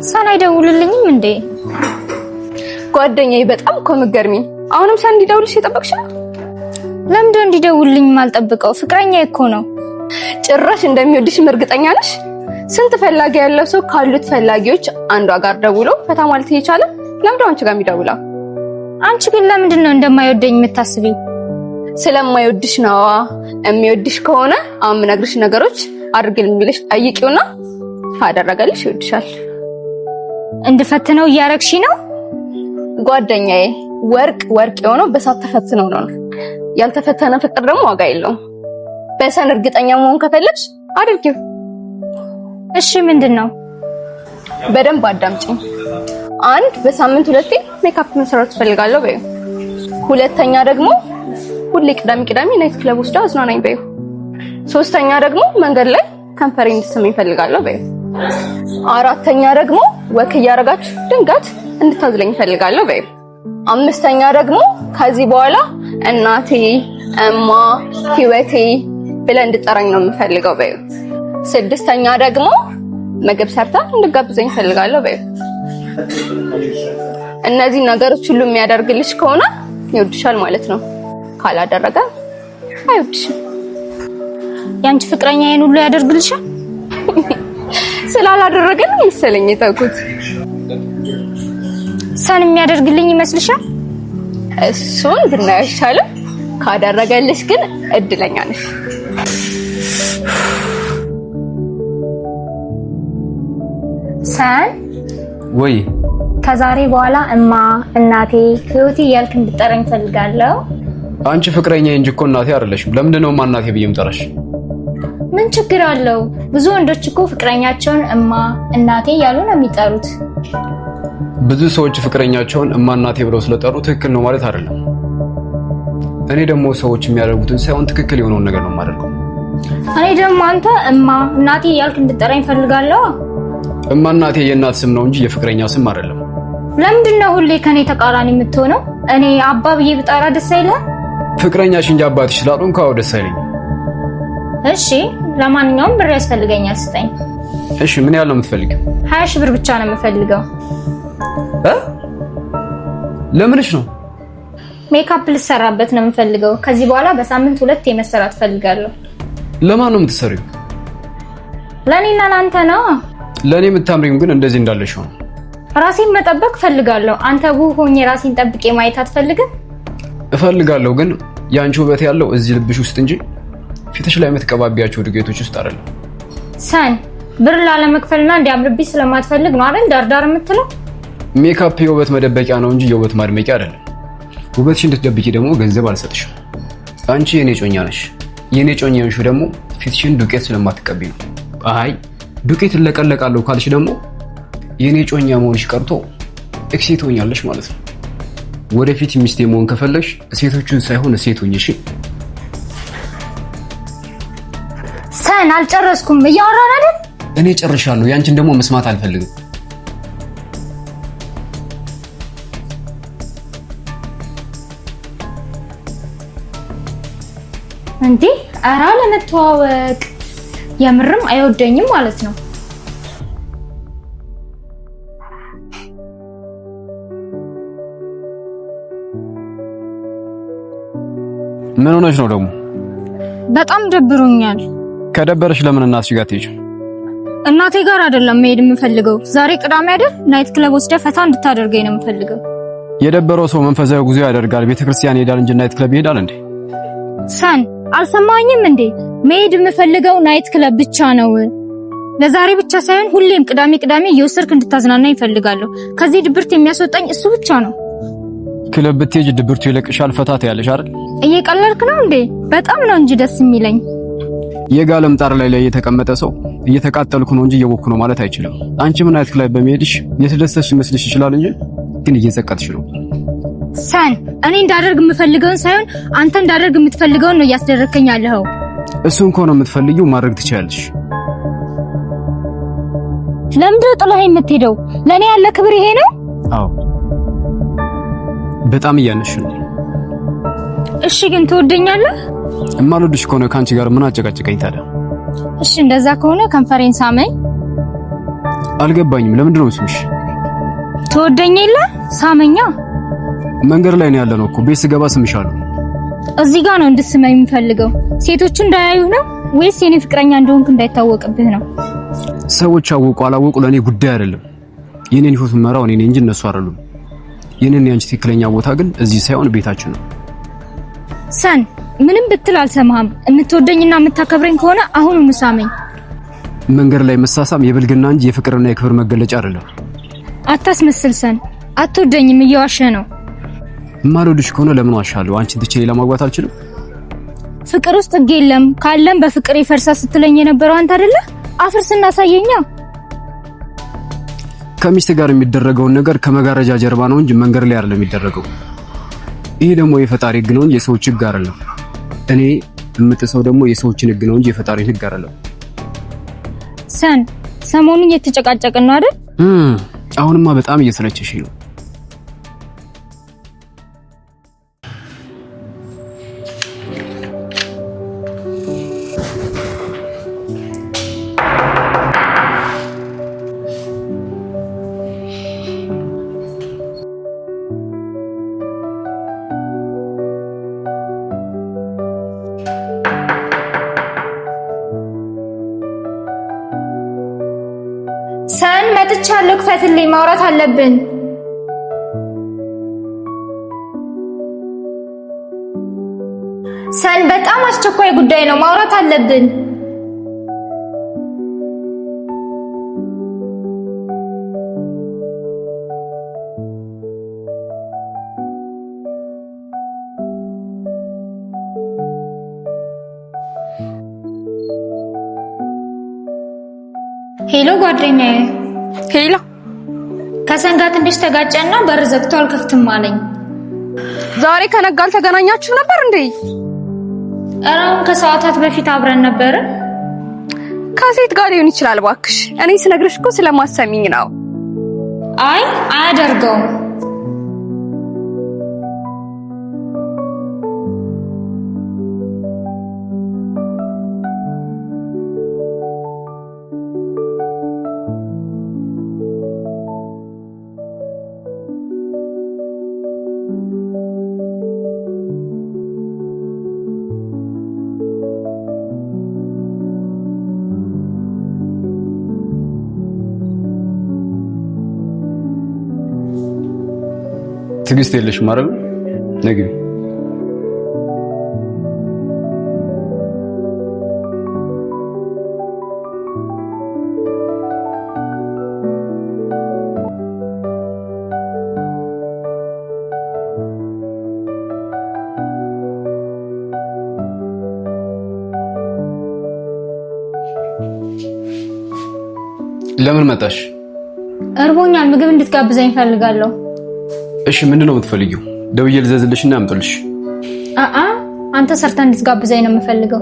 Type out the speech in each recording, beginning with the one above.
ሳን አይደውልልኝም እንዴ? ጓደኛዬ በጣም እኮ ምገርሚኝ። አሁንም ሳን እንዲደውልሽ እየጠበቅሽ ነው? ለምን እንዲደውልልኝ ማልጠብቀው? ፍቅረኛዬ እኮ ነው። ጭራሽ እንደሚወድሽ እርግጠኛ ነሽ? ስንት ፈላጊ ያለው ሰው ካሉት ፈላጊዎች አንዷ ጋር ደውሎ ፈታ ማለት እየቻለ ለምን አንቺ ጋር የሚደውለው? አንቺ ግን ለምንድን ነው እንደማይወደኝ የምታስቢው? ስለማይወድሽ ነው። የሚወድሽ ከሆነ አሁን የምነግርሽ ነገሮች አድርግልኝ ብለሽ ጠይቂውና ካደረገልሽ ይወድሻል። እንድፈትነው እያረግሽ ነው? ጓደኛዬ ወርቅ የሆነው በሳት ተፈትነው ነው። ያልተፈተነ ፍቅር ደግሞ ዋጋ የለውም። በሰን እርግጠኛ መሆን ከፈለግሽ አድርጊው። እሺ ምንድነው? በደንብ አዳምጪኝ። አንድ በሳምንት 2 ሜካፕ መስራት ፈልጋለሁ በይው። ሁለተኛ ደግሞ ሁሌ ቅዳሜ ናይት ክለብ ወስዳ አዝናናኝ በይው። ሶስተኛ ደግሞ መንገድ ላይ ከንፈሬ እንድትስመኝ ፈልጋለሁ በይው። አራተኛ ደግሞ ወክ እያረጋችሁ ድንገት እንድታዝለኝ ፈልጋለሁ በይው። አምስተኛ ደግሞ ከዚህ በኋላ እናቴ፣ እማ፣ ህይወቴ ብለህ እንድጠራኝ ነው የምፈልገው በይው። ስድስተኛ ደግሞ ምግብ ሰርታ እንድጋብዘኝ ፈልጋለሁ በይው። እነዚህ ነገሮች ሁሉ የሚያደርግልሽ ከሆነ ይወድሻል ማለት ነው። ካላደረገ አይወድሽም። ያንቺ ፍቅረኛ ይሄን ሁሉ ያደርግልሻል? ስላላደረገ ነው መሰለኝ የተውኩት። ሳን የሚያደርግልኝ ይመስልሻል? እሱን ብናየው ይሻላል። ካደረገልሽ ግን እድለኛ ነሽ። ሳን ወይ ከዛሬ በኋላ እማ፣ እናቴ፣ ህይወቴ እያልክ እንድጠራኝ ፈልጋለሁ። አንቺ ፍቅረኛ እንጂ እኮ እናቴ አይደለሽም። ለምንድን ነው እማ እናቴ ብዬ የምጠራሽ? ምን ችግር አለው? ብዙ ወንዶች እኮ ፍቅረኛቸውን እማ እናቴ እያሉ ነው የሚጠሩት። ብዙ ሰዎች ፍቅረኛቸውን እማ እናቴ ብለው ስለጠሩ ትክክል ነው ማለት አይደለም። እኔ ደግሞ ሰዎች የሚያደርጉትን ሳይሆን ትክክል የሆነውን ነገር ነው የማደርገው። እኔ ደግሞ አንተ እማ እናቴ እያልክ እንድጠራኝ ፈልጋለሁ። እማ እናቴ የእናት ስም ነው እንጂ የፍቅረኛ ስም አይደለም። ለምንድን ነው ሁሌ ከኔ ተቃራኒ የምትሆነው? እኔ አባ ብዬ ብጠራ ደስ አይልም? ፍቅረኛሽ እንጂ አባትሽ ስላልሆንኩ አዎ ደስ አይለኝም። እሺ ለማንኛውም ብር ያስፈልገኛል፣ ስጠኝ። እሺ ምን ያህል ነው የምትፈልጊው? 20 ሺህ ብር ብቻ ነው የምፈልገው። ለምንሽ ነው? ሜካፕ ልሰራበት ነው የምፈልገው። ከዚህ በኋላ በሳምንት 2 መሰራት ፈልጋለሁ። ለማን ነው የምትሰሪው? ለኔና ላንተ ነው። ለኔ የምታምሪው ግን እንደዚህ እንዳለሽ ነው። ራሴን መጠበቅ ፈልጋለሁ። አንተ ውብ ሆኜ ራሴን ጠብቄ ማየት አትፈልግም? እፈልጋለሁ፣ ግን ያንቺ ውበት ያለው እዚህ ልብሽ ውስጥ እንጂ ፊትሽ ላይ የምትቀባቢያቸው ድጌቶች ውስጥ አይደለም። ሳን ብር ላለመክፈልና እንዲያምርብኝ ስለማትፈልግ ነው አይደል ዳርዳር የምትለው? ሜካፕ የውበት መደበቂያ ነው እንጂ የውበት ማድመቂያ አይደለም። ውበትሽን እንድትደብቂ ደግሞ ገንዘብ አልሰጥሽም። አንቺ የኔ ጮኛ ነሽ። የኔ ጮኛ ነሽ ደግሞ ፊትሽን ዱቄት ስለማትቀቢ ነው። አይ ዱቄት ለቀለቃለሁ ካልሽ ደግሞ የኔ ጮኛ መሆንሽ ቀርቶ ኤክስ ትሆኛለሽ ማለት ነው። ወደፊት ሚስቴ መሆን ከፈለግሽ ሴቶቹን ሳይሆን ሴት ሁኚ እሺ? ሳን አልጨረስኩም። እያወራን አይደል? እኔ ጨርሻለሁ። ያንቺን ደግሞ መስማት አልፈልግም። እንዴ ኧረ ለመተዋወቅ የምርም አይወደኝም ማለት ነው። ምን ሆነሽ ነው ደግሞ? በጣም ደብሮኛል። ከደበረሽ ለምን እናትሽ ጋር ትሄጂ? እናቴ ጋር አይደለም መሄድ የምፈልገው። ዛሬ ቅዳሜ አይደል? ናይት ክለብ ወስደህ ፈታ እንድታደርገኝ ነው የምፈልገው። የደበረው ሰው መንፈሳዊ ጉዞ ያደርጋል፣ ቤተክርስቲያን ይሄዳል እንጂ ናይት ክለብ ይሄዳል እንዴ? ሳን አልሰማኝም እንዴ? መሄድ የምፈልገው ናይት ክለብ ብቻ ነው። ለዛሬ ብቻ ሳይሆን ሁሌም ቅዳሜ እየወሰድክ እንድታዝናናኝ እፈልጋለሁ። ከዚህ ድብርት የሚያስወጣኝ እሱ ብቻ ነው። ክለብ ብትሄጂ ድብርቱ ይለቅሻል፣ ፈታ ትያለሽ አይደል? እየቀለድክ ነው እንዴ? በጣም ነው እንጂ ደስ የሚለኝ። የጋለ ምጣድ ላይ የተቀመጠ ሰው እየተቃጠልኩ ነው እንጂ እየወኩ ነው ማለት አይችልም። አንቺም ናይት ክለብ በመሄድሽ የተደሰትሽ ይመስልሽ ይችላል እንጂ ግን እየዘቀጥሽ ነው። ሳን እኔ እንዳደርግ የምፈልገውን ሳይሆን አንተ እንዳደርግ የምትፈልገውን ነው እያስደረከኝ ያለኸው። እሱን ከሆነ የምትፈልጊው ማድረግ ትችያለሽ። ለምንድን ጥለኸኝ የምትሄደው? ለኔ ያለ ክብር ይሄ ነው? አዎ በጣም እያነሽ ነው። እሺ ግን ትወደኛለህ? እማልወድሽ ከሆነ ካንቺ ጋር ምን አጨቃጨቀኝ ታዲያ? እሺ እንደዛ ከሆነ ከንፈሬን ሳመኝ። አልገባኝም። ለምንድን ነው ስምሽ? ተወደኝ የለ ሳመኛ። መንገድ ላይ ነው ያለነው እኮ ቤት ስገባ ስምሻለሁ። እዚህ ጋር ነው እንድትስመኝ የምፈልገው። ሴቶች እንዳያዩ ነው ወይስ የኔ ፍቅረኛ እንደሆንክ እንዳይታወቅብህ ነው? ሰዎች አወቁ አላወቁ ለኔ ጉዳይ አይደለም። የኔን ህይወት መራው እኔ እንጂ እነሱ አይደሉም። የኔን ያንቺ ትክክለኛ ቦታ ግን እዚህ ሳይሆን ቤታችን ነው። ሰን ምንም ብትል አልሰማህም። የምትወደኝና የምታከብረኝ ከሆነ አሁኑኑ ሳመኝ። መንገድ ላይ መሳሳም የብልግና እንጂ የፍቅርና የክብር መገለጫ አይደለም። አታስመስል ሰን። አትወደኝም፣ እየዋሸህ ነው። ማልወድሽ ከሆነ ለምን ዋሻለሁ? አንቺን ትቼ ሌላ ማግባት አልችልም? ፍቅር ውስጥ ህግ የለም ካለም በፍቅር ይፈርሳ ስትለኝ የነበረው አንተ አይደለ? አፍርስና ሳየኛ። ከሚስት ጋር የሚደረገውን ነገር ከመጋረጃ ጀርባ ነው እንጂ መንገድ ላይ አይደለም የሚደረገው። ይሄ ደግሞ የፈጣሪ ህግ ነው እንጂ የሰዎች ህግ አይደለም። እኔ የምጥሰው ደግሞ የሰዎችን ህግ ነው እንጂ የፈጣሪን ህግ አይደለም። ሰን ሰሞኑን እየተጨቃጨቅን ነው አይደል? አሁንማ በጣም እየሰለቸሽ ነው። ሰን መጥቻለሁ፣ ክፈትልኝ፣ ማውራት አለብን። ሰን በጣም አስቸኳይ ጉዳይ ነው፣ ማውራት አለብን። ሄሎ ጓደኛዬ። ሄሎ። ከሰን ጋር ትንሽ ተጋጨና በር ዘግቶ አልከፍትም አለኝ። ዛሬ ከነጋ አልተገናኛችሁ ነበር እንዴ? አሁን ከሰዓታት በፊት አብረን ነበር። ከሴት ጋር ሊሆን ይችላል እባክሽ። እኔ ስነግርሽ እኮ ስለማሰሚኝ ነው። አይ አያደርገውም። ትግስት የለሽም አይደል? ነግቢ። ለምን መጣሽ? እርቦኛል፣ ምግብ እንድትጋብዘኝ ፈልጋለሁ። እሺ ምንድነው የምትፈልጊው? ደውዬ ልዘዝልሽና ያምጡልሽ። አንተ ሰርተህ እንድትጋብዘኝ ነው የምፈልገው።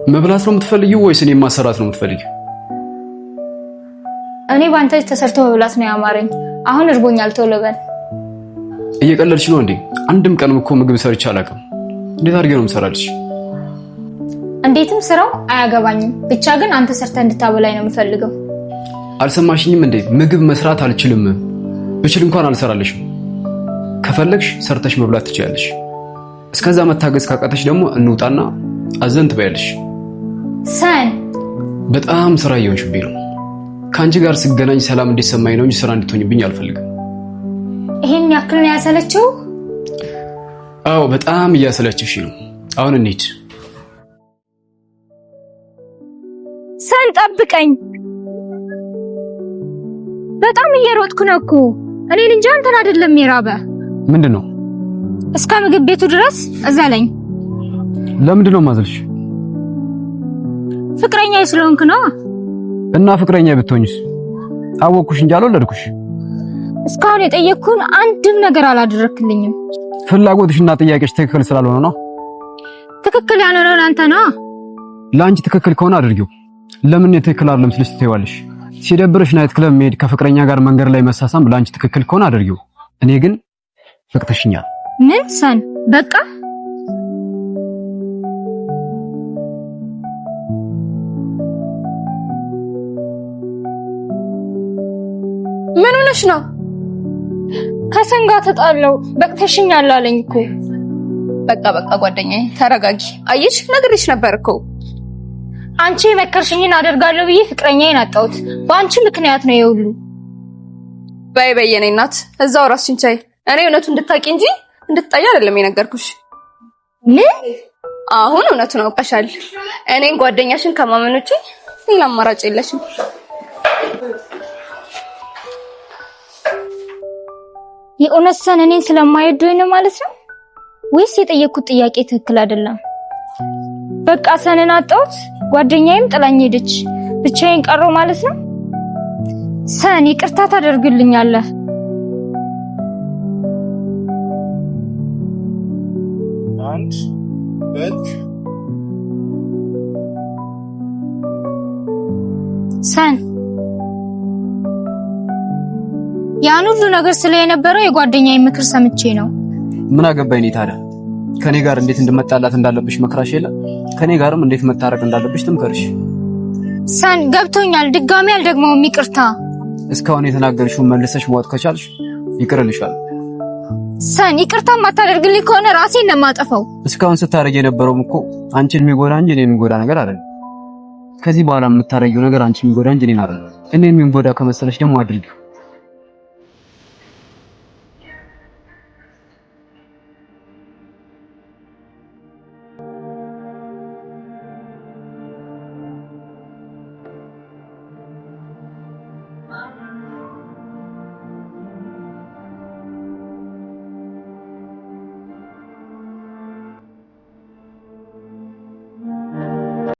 መብላት ነው የምትፈልጊው ወይስ እኔ ማሰራት ነው የምትፈልጊው? እኔ ባንተ ተሰርቶ መብላት ነው ያማረኝ። አሁን እርቦኛል፣ ቶሎ በል። እየቀለድሽ ነው እንዴ? አንድም ቀንም እኮ ምግብ ሰርቼ አላውቅም። እንዴት አድርጌ ነው የምሰራልሽ? እንዴትም ስራው አያገባኝም። ብቻ ግን አንተ ሰርተህ እንድታበላኝ ነው የምፈልገው። አልሰማሽኝም እንዴ? ምግብ መስራት አልችልም። ብችል እንኳን አልሰራልሽም። ከፈለግሽ ሰርተሽ መብላት ትችያለሽ። እስከዛ መታገዝ ካቃተሽ ደግሞ እንውጣና አዘን ትበያለሽ። ሰን በጣም ስራ እየሆንሽብኝ ነው። ከአንቺ ጋር ስገናኝ ሰላም እንዲሰማኝ ነው እንጂ ስራ እንድትሆኝብኝ አልፈልግም። ይሄን ያክል ነው ያሰለችው? አዎ በጣም እያሰለችሽ ነው። አሁን እንሂድ። ሰን ጠብቀኝ። በጣም እየሮጥኩ ነው እኮ። እኔን እንጂ አንተን አይደለም የራበ። ምንድነው? እስከ ምግብ ቤቱ ድረስ እዘለኝ። ለምንድነው ማዘልሽ? ፍቅረኛዬ ስለሆንክ ነው። እና ፍቅረኛዬ ብትሆኝስ? አወቅኩሽ እንጂ አልወለድኩሽ። እስካሁን የጠየቅኩን አንድም ነገር አላደረክልኝም። ፍላጎትሽና ጥያቄሽ ትክክል ስላልሆነ ነው። ትክክል ያልሆነው አንተ ነው። ለአንቺ ትክክል ከሆነ አድርጊው። ለምን ትክክል አይደለም ስልሽ ትይዋለሽ? ሲደብርሽ ናይት ክለብ መሄድ፣ ከፍቅረኛ ጋር መንገድ ላይ መሳሳም ለአንቺ ትክክል ከሆነ አድርጊው። እኔ ግን ፈቅተሽኛል። ምን ሰን በቃ ምን ሆነሽ ነው? ከሰን ጋር ተጣለው። በቅተሽኛል አለኝ እኮ። በቃ ጓደኛዬ ተረጋጊ። አየሽ ነግሬሽ ነበር እኮ። አንቺ መከርሽኝን አደርጋለሁ ብዬ ፍቅረኛዬን አጣሁት። በአንቺ ምክንያት ነው የሁሉ። በይ የኔ እናት እዛው ራስሽን ቻይ። እኔ እውነቱን እንድታቂ እንጂ እንድትጣይ አይደለም የነገርኩሽ። ምን? አሁን እውነቱን አውቀሻል። እኔን ጓደኛሽን ከማመን ውጪ ሌላ አማራጭ የለሽም። የእውነት ሰን እኔን ስለማይወደኝ ነው ማለት ነው ወይስ የጠየቅኩት ጥያቄ ትክክል አይደለም? በቃ ሰንን አጣሁት፣ ጓደኛዬም ጥላኝ ሄደች፣ ብቻዬን ቀረው ማለት ነው። ሰን ይቅርታ ታደርግልኛለህ? አንድ ሁለት ሰን ያን ሁሉ ነገር ስለነበረው የጓደኛዬ ምክር ሰምቼ ነው። ምን አገባኝ እኔ ታዲያ? ከኔ ጋር እንዴት እንደመጣላት እንዳለብሽ መክራሽ የለ? ከኔ ጋርም እንዴት መታረቅ እንዳለብሽ ትምከርሽ። ሰን ገብቶኛል፣ ድጋሚ አልደግመውም፣ ይቅርታ። እስካሁን የተናገርሽውን መልሰሽ መዋጥ ከቻልሽ ይቅርልሻል። ሰን ይቅርታ ማታደርግልኝ ከሆነ ራሴን ነው የማጠፋው። እስካሁን ስታረጊ የነበረውም እኮ አንቺን የሚጎዳ እንጂ እኔን የሚጎዳ ነገር አይደለም። ከዚህ በኋላ የምታረጊው ነገር አንቺን የሚጎዳ እንጂ እኔን አይደለም። እኔን የሚጎዳ ከመሰለሽ ደግሞ አድርጊው።